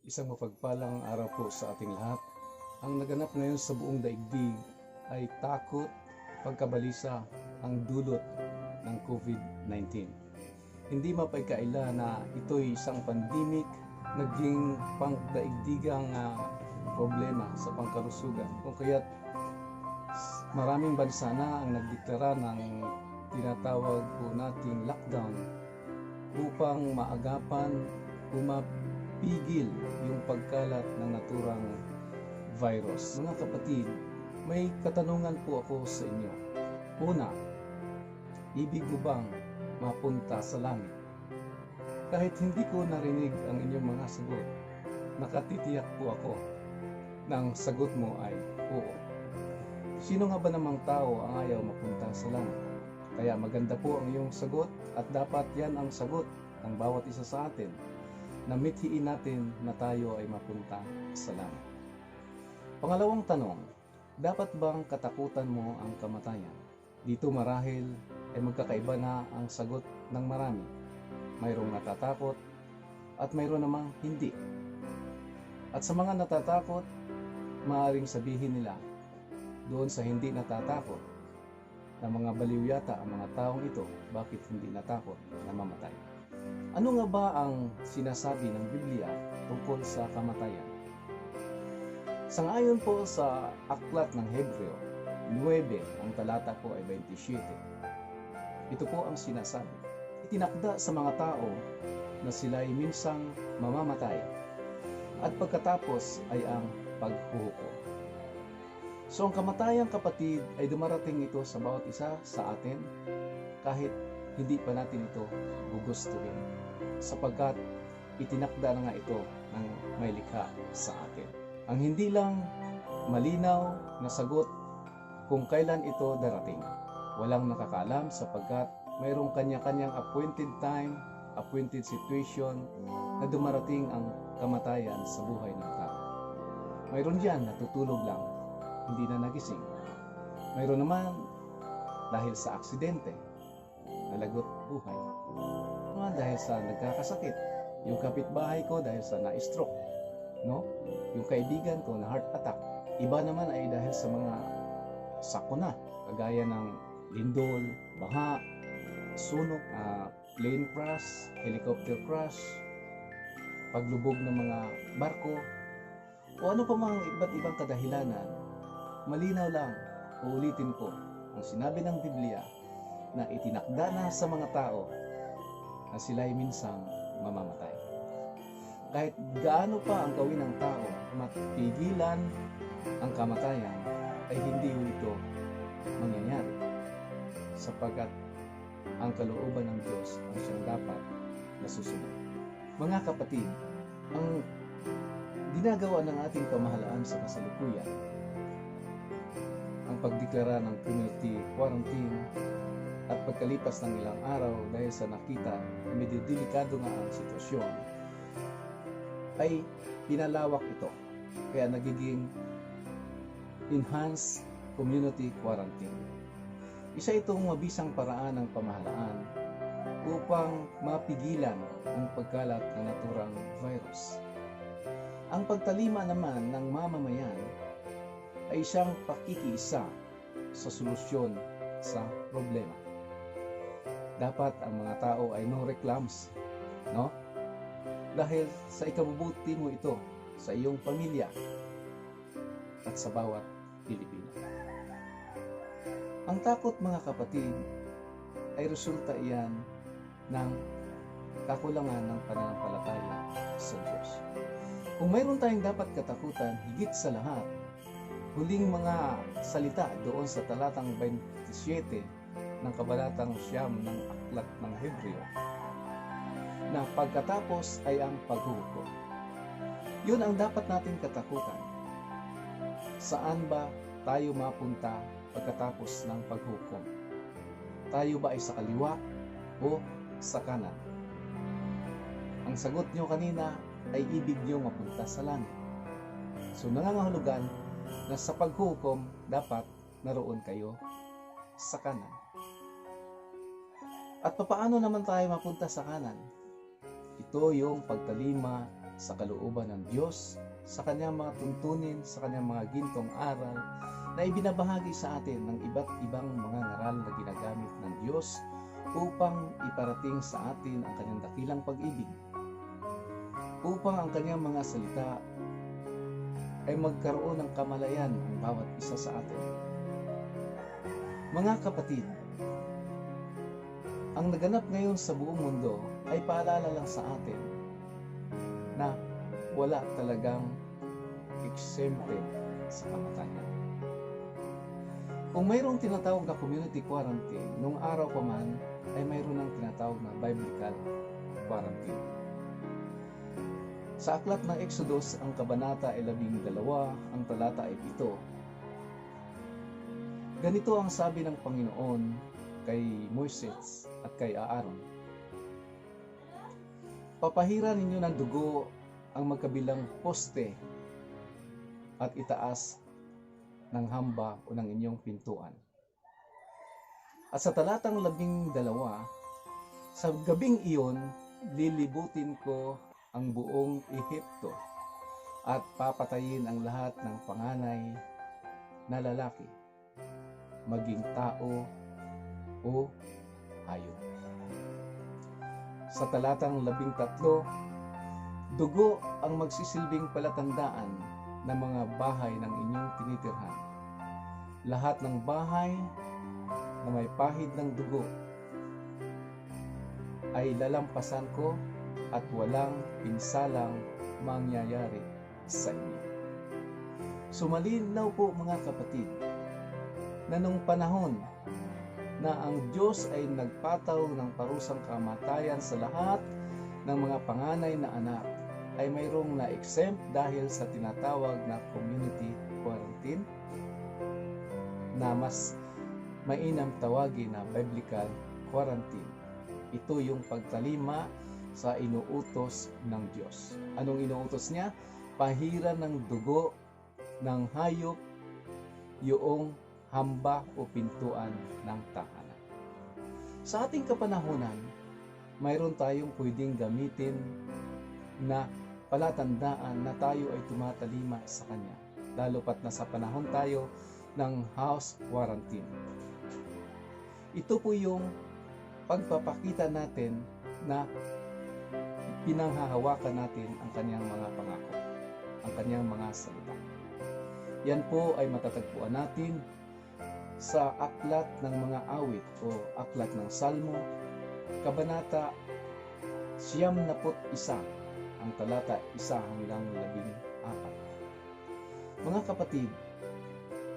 Isang mapagpalang araw po sa ating lahat. Ang naganap ngayon sa buong daigdig ay takot, pagkabalisa ang dulot ng COVID-19. Hindi mapagkaila na ito'y isang pandemic, naging pangdaigdigang problema sa pangkalusugan. Kung kaya't maraming bansa na ang nagdeklara ng tinatawag po nating lockdown upang maagapan o mapigil yung pagkalat ng naturang virus. Mga kapatid, may katanungan po ako sa inyo. Una, ibig mo bang mapunta sa langit? Kahit hindi ko narinig ang inyong mga sagot, nakatitiyak po ako na ang sagot mo ay oo. Sino nga ba namang tao ang ayaw mapunta sa langit? Kaya maganda po ang iyong sagot at dapat yan ang sagot ng bawat isa sa atin na mithiin natin na tayo ay mapunta sa langit. Pangalawang tanong, dapat bang katakutan mo ang kamatayan? Dito marahil ay magkakaiba na ang sagot ng marami. Mayroong natatakot at mayroon namang hindi. At sa mga natatakot, maaaring sabihin nila doon sa hindi natatakot na mga baliw yata ang mga taong ito, bakit hindi natakot na mamatay? Ano nga ba ang sinasabi ng Biblia tungkol sa kamatayan? Sangayon po sa aklat ng Hebreo 9, ang talata po ay 27. Ito po ang sinasabi. Itinakda sa mga tao na sila ay minsang mamamatay at pagkatapos ay ang paghuhukom. So ang kamatayang kapatid ay dumarating ito sa bawat isa sa atin kahit hindi pa natin ito gugustuhin sapagkat itinakda na nga ito ng may likha sa atin. Ang hindi lang malinaw na sagot kung kailan ito darating. Walang nakakaalam sapagkat mayroong kanya-kanyang appointed time, appointed situation na dumarating ang kamatayan sa buhay ng tao. Mayroon diyan natutulog lang, hindi na nagising. Mayroon naman dahil sa aksidente, nalagot buhay. Mga dahil sa nagkakasakit. Yung kapitbahay ko dahil sa na-stroke. No? Yung kaibigan ko na heart attack. Iba naman ay dahil sa mga sakuna, kagaya ng lindol, baha, sunog, plane crash, helicopter crash, paglubog ng mga barko, o ano pa mga iba't ibang kadahilanan. Malinaw lang, uulitin ko, ang sinabi ng Biblia na itinakda na sa mga tao na sila'y minsang mamamatay. Kahit gaano pa ang gawin ng tao mapigilan ang kamatayan, ay hindi ito mangyayari sapagkat ang kalooban ng Diyos ang siyang dapat nasusunod. Mga kapatid, ang ginagawa ng ating pamahalaan sa kasalukuyan, ang pagdeklara ng community quarantine at pagkalipas ng ilang araw dahil sa nakita na medyo delikado nga ang sitwasyon, ay pinalawak ito. Kaya nagiging enhanced community quarantine. Isa itong mabisang paraan ng pamahalaan upang mapigilan ang pagkalat ng naturang virus. Ang pagtalima naman ng mamamayan ay isang pakikiisa sa solusyon sa problema. Dapat ang mga tao ay no reclams, no? Dahil sa ikabubuti mo ito sa iyong pamilya at sa bawat Pilipino. Ang takot, mga kapatid, ay resulta iyan ng kakulangan ng pananampalataya sa Diyos. Kung mayroon tayong dapat katakutan, higit sa lahat, huling mga salita doon sa talatang 27 ng kabanatang 9 ng aklat ng Hebreo, na pagkatapos ay ang paghuhukom. Yun ang dapat nating katakutan. Saan ba tayo mapunta pagkatapos ng paghukom? Tayo ba ay sa kaliwa o sa kanan? Ang sagot nyo kanina ay ibig nyo mapunta sa langit. So nangangahulugan na sa paghukom dapat naroon kayo sa kanan. At papaano naman tayo mapunta sa kanan? Ito yung pagtalima sa kalooban ng Diyos, sa kanyang mga tuntunin, sa kanyang mga gintong aral na ibinabahagi sa atin ng iba't ibang mga ngaral na ginagamit ng Diyos upang iparating sa atin ang kanyang dakilang pag-ibig, upang ang kanyang mga salita ay magkaroon ng kamalayan ang bawat isa sa atin. Mga kapatid, ang naganap ngayon sa buong mundo ay paalala lang sa atin na wala talagang exempted sa kamatayan. Kung mayroong tinatawag na community quarantine, nung araw pa man ay mayroon ng tinatawag na biblical quarantine. Sa aklat ng Exodus, ang kabanata ay 12, ang talata ay 7. Ganito ang sabi ng Panginoon kay Moises at kay Aaron. Papahiran ninyo ng dugo ang magkabilang poste at itaas ng hamba o ng inyong pintuan. At sa talatang 12, sa gabing iyon, lilibutin ko ang buong Ehipto at papatayin ang lahat ng panganay na lalaki, maging tao o hayop. Sa talatang 13, dugo ang magsisilbing palatandaan ng mga bahay ng inyong tinitirhan. Lahat ng bahay na may pahid ng dugo ay lalampasan ko at walang pinsalang mangyayari sa inyo. Sumalinaw po mga kapatid na nung panahon na ang Diyos ay nagpataw ng parusang kamatayan sa lahat ng mga panganay na anak, ay mayroong na-exempt dahil sa tinatawag na community quarantine na mas mainam tawagin na biblical quarantine. Ito yung pagtalima sa inuutos ng Diyos. Anong inuutos niya? Pahiran ng dugo ng hayop yung hamba o pintuan ng tahanan. Sa ating kapanahunan, mayroon tayong pwedeng gamitin na palatandaan na tayo ay tumatalima sa Kanya, lalo pat na sa panahon tayo ng house quarantine. Ito po yung pagpapakita natin na pinanghahawakan natin ang Kanyang mga pangako, ang Kanyang mga salita. Yan po ay matatagpuan natin sa aklat ng mga awit o aklat ng Salmo, kabanata 91, ang talata 1 hanggang 14. Mga kapatid,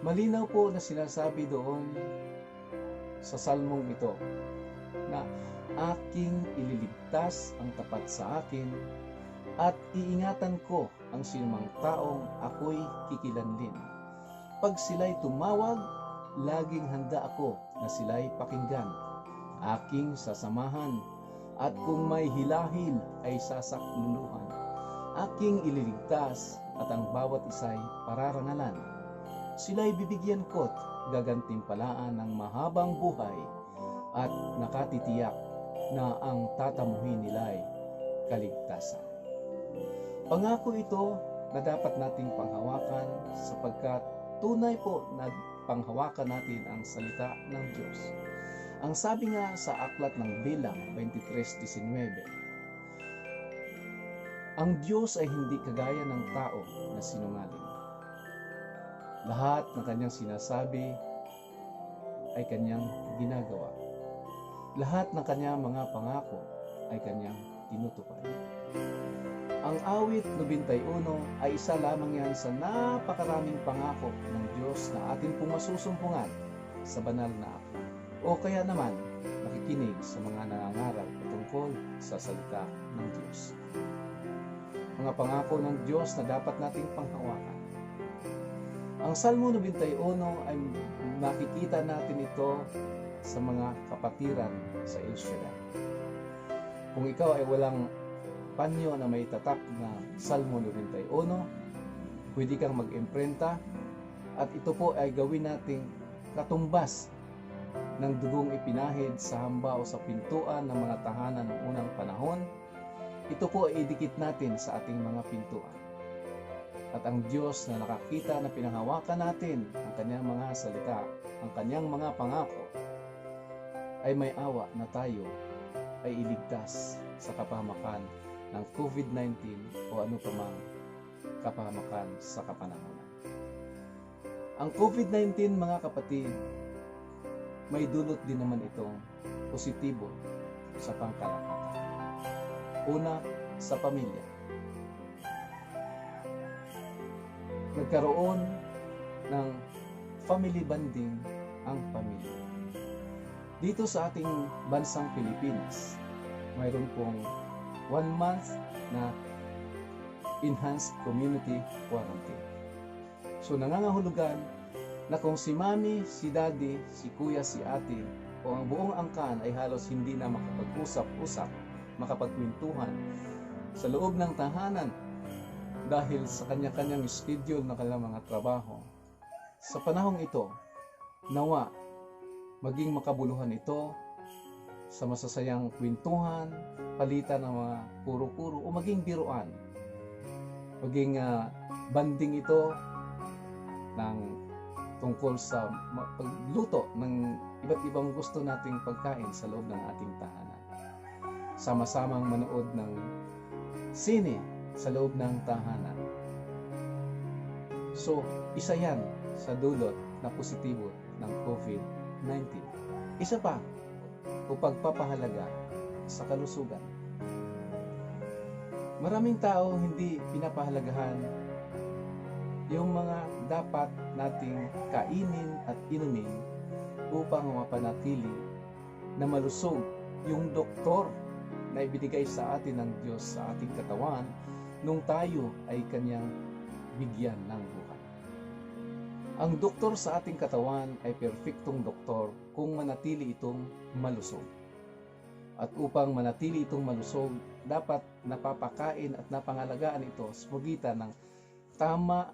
malinaw po na sinasabi doon sa salmong ito na aking ililigtas ang tapat sa akin at iingatan ko ang sinumang taong ako'y kikilanlin. Pag sila'y tumawag, laging handa ako na sila'y pakinggan. Aking sasamahan at kung may hilahil ay sasakluluhan. Aking ililigtas at ang bawat isa'y pararangalan. Sila'y bibigyan ko't gagantimpalaan ng mahabang buhay at nakatitiyak na ang tatamuhin nila'y kaligtasan. Pangako ito na dapat nating panghawakan sapagkat tunay po na panghawakan natin ang salita ng Diyos. Ang sabi nga sa aklat ng Bilang 23:19, ang Diyos ay hindi kagaya ng tao na sinungaling. Lahat ng kanyang sinasabi ay kanyang ginagawa. Lahat ng kanyang mga pangako ay kanyang tinutupad. Ang awit 91 ay isa lamang yan sa napakaraming pangako ng Diyos na atin pong masusumpungan sa banal na aklat. O kaya naman, nakikinig sa mga nangangaral tungkol sa salita ng Diyos. Mga pangako ng Diyos na dapat nating panghawakan. Ang Salmo 91 ay makikita natin ito sa mga kapatiran sa El Shaddai. Kung ikaw ay walang panyo na may tatak na Salmo 91, pwede kang mag-imprenta at ito po ay gawin nating katumbas ng dugong ipinahid sa hamba o sa pintuan ng mga tahanan ng unang panahon ito po ay idikit natin sa ating mga pintuan. At ang Diyos na nakakita na pinanghawakan natin ang kanyang mga salita, ang kanyang mga pangako, ay may awa na tayo ay iligtas sa kapahamakan ng COVID-19 o ano pa mang kapahamakan sa kapanahonan. Ang COVID-19, mga kapatid, may dulot din naman itong positibo sa pangkalahatan. Una, sa pamilya. Nagkaroon ng family bonding ang pamilya. Dito sa ating bansang Pilipinas, mayroon pong 1 month na enhanced community quarantine. So nangangahulugan na kung si mami, si daddy, si kuya, si ate, o ang buong angkan ay halos hindi na makapag-usap-usap, makapagkwentuhan sa loob ng tahanan dahil sa kanya-kanyang schedule ng kanilang mga trabaho. Sa panahong ito, nawa maging makabuluhan ito sa masasayang kwentuhan, palitan ng mga puro-puro o maging biruan. Maging banding ito ng tungkol sa pagluto ng iba't ibang gusto nating pagkain sa loob ng ating tahanan. Sama-samang manood ng sine sa loob ng tahanan. So, isa yan sa dulot na positibo ng COVID-19. Isa pa, o pagpapahalaga sa kalusugan. Maraming tao hindi pinapahalagahan yung mga dapat nating kainin at inumin upang mapanatili na malusog yung doktor na ibinigay sa atin ng Diyos sa ating katawan nung tayo ay kanyang bigyan ng buhay. Ang doktor sa ating katawan ay perpektong doktor kung manatili itong malusog. At upang manatili itong malusog, dapat napapakain at napangalagaan ito sa pagitan ng tama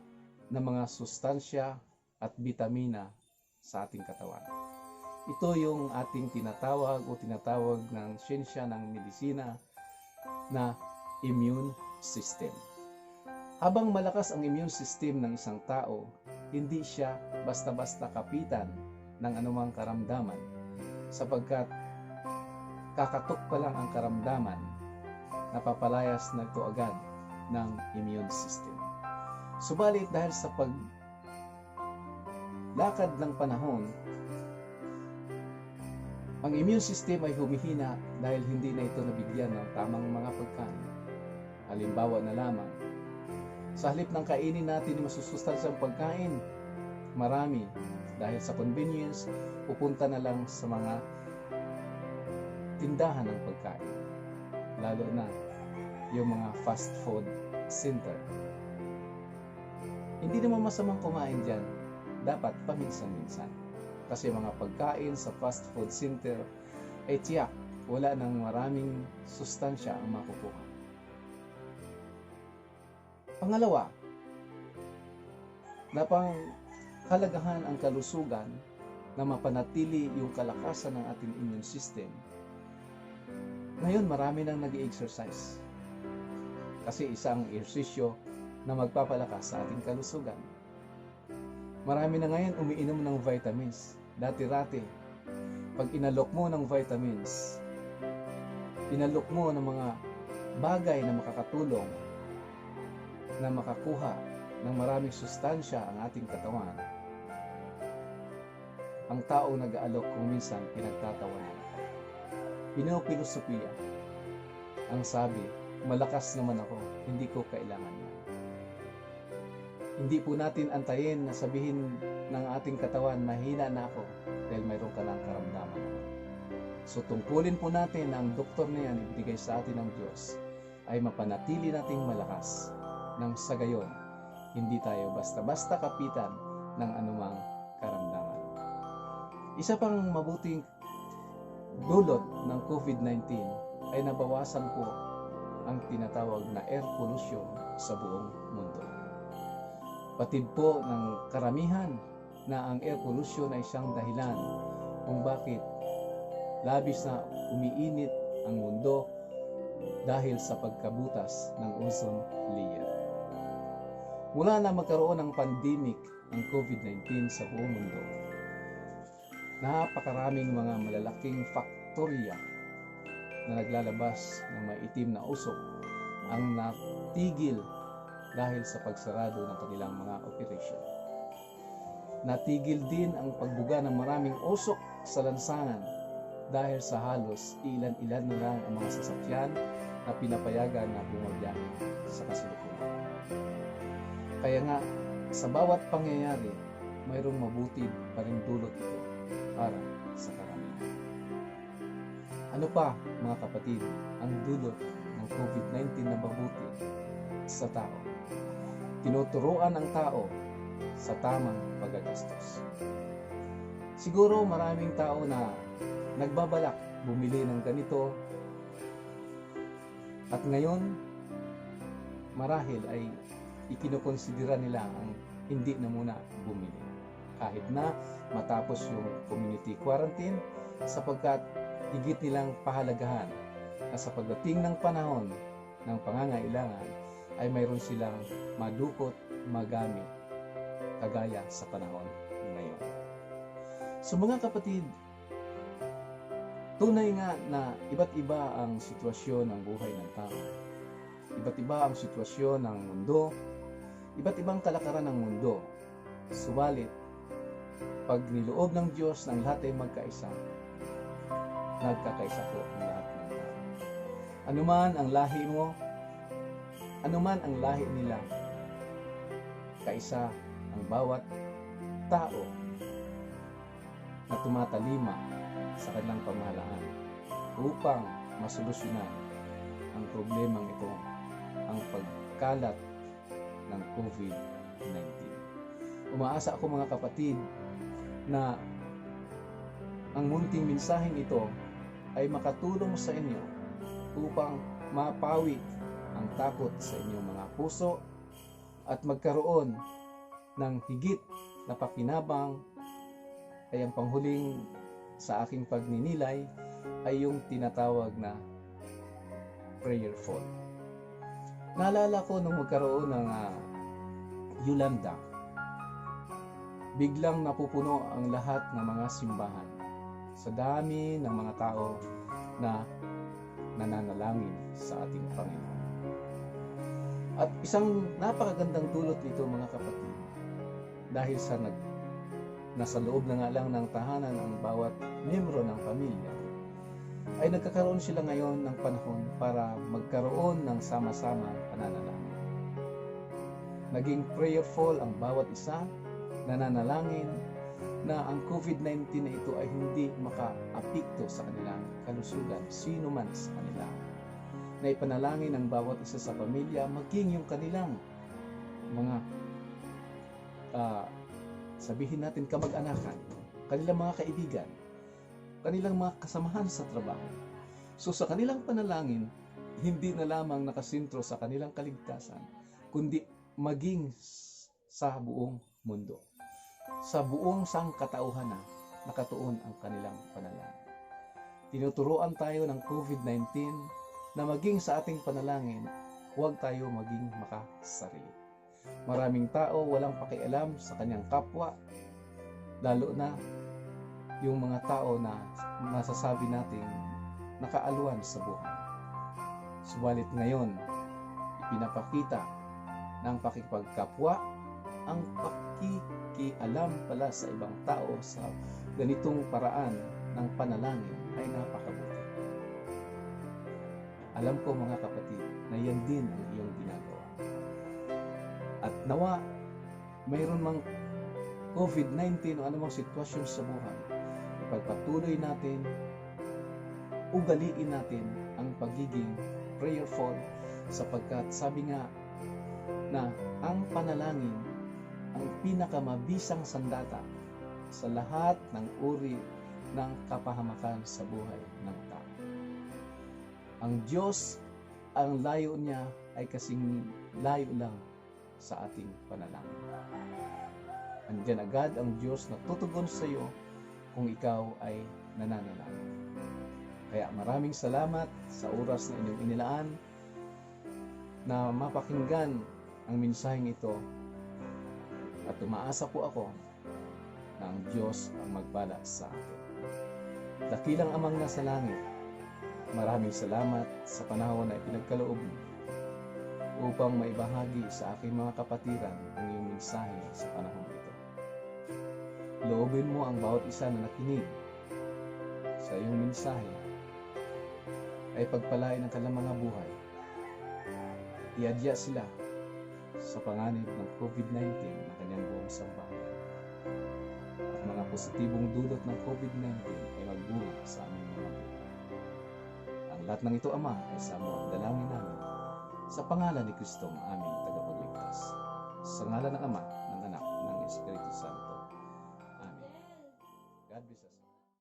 na mga sustansya at bitamina sa ating katawan. Ito yung ating tinatawag ng siyensya ng medisina na immune system. Habang malakas ang immune system ng isang tao, hindi siya basta-basta kapitan ng anumang karamdaman sapagkat kakatok pa lang ang karamdaman, napapalayas na ito agad ng immune system. Subalit dahil sa paglakad ng panahon, ang immune system ay humihina dahil hindi na ito nabigyan ng tamang mga pagkain. Halimbawa na lamang, sa halip ng kainin natin yung masusustansyang pagkain, marami dahil sa convenience, pupunta na lang sa mga tindahan ng pagkain. Lalo na yung mga fast food center. Hindi naman masamang kumain dyan, dapat paminsan-minsan. Kasi mga pagkain sa fast food center ay tiyak, wala nang maraming sustansya ang makukuha. Pangalawa, napanghalagahan ang kalusugan na mapanatili yung kalakasan ng ating immune system. Ngayon, marami nang nag-i-exercise. Kasi isang ehersisyo na magpapalakas sa ating kalusugan. Marami na ngayon umiinom ng vitamins. Dati-rati, pag inalok mo ng vitamins, inalok mo ng mga bagay na makakatulong na makakuha ng maraming sustansya ang ating katawan, ang tao nag-aalok kung minsan pinagtatawanan. Pinopilosopiya. Ang sabi, malakas naman ako, hindi ko kailangan yan. Hindi po natin antayin na sabihin ng ating katawan, mahina na ako dahil mayroon ka lang karamdaman. So tungkulin po natin na ang doktor na yan ibigay sa atin ng Diyos ay mapanatili nating malakas nang sa gayon, hindi tayo basta-basta kapitan ng anumang karamdaman. Isa pang mabuting dulot ng COVID-19 ay nabawasan po ang tinatawag na air pollution sa buong mundo. Patid po ng karamihan na ang air pollution ay siyang dahilan kung bakit labis na umiinit ang mundo dahil sa pagkabutas ng ozone layer. Mula na magkaroon ng pandemic ng COVID-19 sa buong mundo, napakaraming mga malalaking faktorya na naglalabas ng maitim na usok ang natigil dahil sa pagsarado ng kanilang mga operasyon. Natigil din ang pagbuga ng maraming usok sa lansangan dahil sa halos ilan-ilan na lang ang mga sasakyan na pinapayagan na bumabiyahe sa kasalukuyan. Kaya nga, sa bawat pangyayari, mayroong mabuti pa rin dulot ito para sa karamihan. Ano pa, mga kapatid, ang dulot ng COVID-19 na mabuti sa tao? Tinuturuan ang tao sa tamang paggagastos. Siguro maraming tao na nagbabalak bumili ng ganito at ngayon marahil ay ikinukonsidera nila ang hindi na muna bumili kahit na matapos yung community quarantine, sapagkat higit nilang pahalagahan na sa pagdating ng panahon ng pangangailangan ay mayroon silang madukot, magamit kagaya sa panahon ngayon. So mga kapatid, tunay nga na iba't iba ang sitwasyon ng buhay ng tao. Iba't iba ang sitwasyon ng mundo, iba't ibang kalakaran ng mundo. Subalit, pag niloob ng Diyos ng lahat ay magkaisa, nagkakaisa po ang lahat ng tao. Anuman ang lahi mo, anuman ang lahi nila, kaisa ang bawat tao na tumatalima sa kanilang pamahalaan upang masolusyonan ang problemang ito, ang pagkalat ng COVID-19. Umaasa ako mga kapatid na ang munting mensaheng ito ay makatulong sa inyo upang mapawi ang takot sa inyong mga puso at magkaroon ng higit na pakinabang. Ay ang panghuling sa aking pagninilay ay yung tinatawag na prayerful. Naalala ko nung magkaroon ng Yolanda, biglang napupuno ang lahat ng mga simbahan sa dami ng mga tao na nananalangin sa ating Panginoon. At isang napakagandang dulot nito mga kapatid, dahil sa nasa loob na nga lang ng tahanan ang bawat miyembro ng pamilya, ay nagkakaroon sila ngayon ng panahon para magkaroon ng sama-sama pananalangin. Naging prayerful ang bawat isa, nananalangin na ang COVID-19 na ito ay hindi maka-apekto sa kanilang kalusugan, sino man sa kanila. Na ipanalangin ang bawat isa sa pamilya, maging yung kanilang mga sabihin natin kamag-anakan, kanilang mga kaibigan, kanilang mga kasamahan sa trabaho. So sa kanilang panalangin, hindi na lamang nakasintro sa kanilang kaligtasan, kundi maging sa buong mundo. Sa buong sangkatauhan na nakatuon ang kanilang panalangin. Tinuturuan tayo ng COVID-19 na maging sa ating panalangin, huwag tayo maging makasarili. Maraming tao walang pakialam sa kanyang kapwa, lalo na yung mga tao na nasasabi nating nakaaluan sa buhay. Subalit ngayon, ipinapakita ng pakikipagkapwa ang pakikialam pala sa ibang tao sa ganitong paraan ng panalangin ay napakabuti. Alam ko mga kapatid na yan din ang iyong ginagawa. At nawa, mayroon mang COVID-19 o anumang sitwasyon sa buhay, ipagpatuloy natin, ugaliin natin ang pagiging prayerful, sapagkat sabi nga na ang panalangin ang pinakamabisang sandata sa lahat ng uri ng kapahamakan sa buhay ng tao. Ang Diyos, ang layo niya ay kasing layo lang sa ating panalangin. Andiyan agad ang Diyos na tutugon sa iyo kung ikaw ay nananalangin. Kaya maraming salamat sa oras na inyong inilaan na mapakinggan ang mensaheng ito, at umaasa po ako na ang Diyos ang magpala sa atin. Dakilang Amang nasa langit, maraming salamat sa panahon na ipinagkaloob mo upang maibahagi sa aking mga kapatiran ang iyong mensahe sa panahon ito. Loobin mo ang bawat isa na nakinig sa iyong mensahe ay pagpalain ang kanilang mga buhay. Iadya sila sa panganib ng COVID-19 na kanyang buong sambahayan. At mga positibong dulot ng COVID-19 ay magbunga sa aming mga buhay. Ang lahat ng ito, Ama, ay sa ang dalangin namin sa pangalan ni Kristong aming tagapagligtas. Sa ngalan ng Ama, ng Anak, ng Espiritu Santo.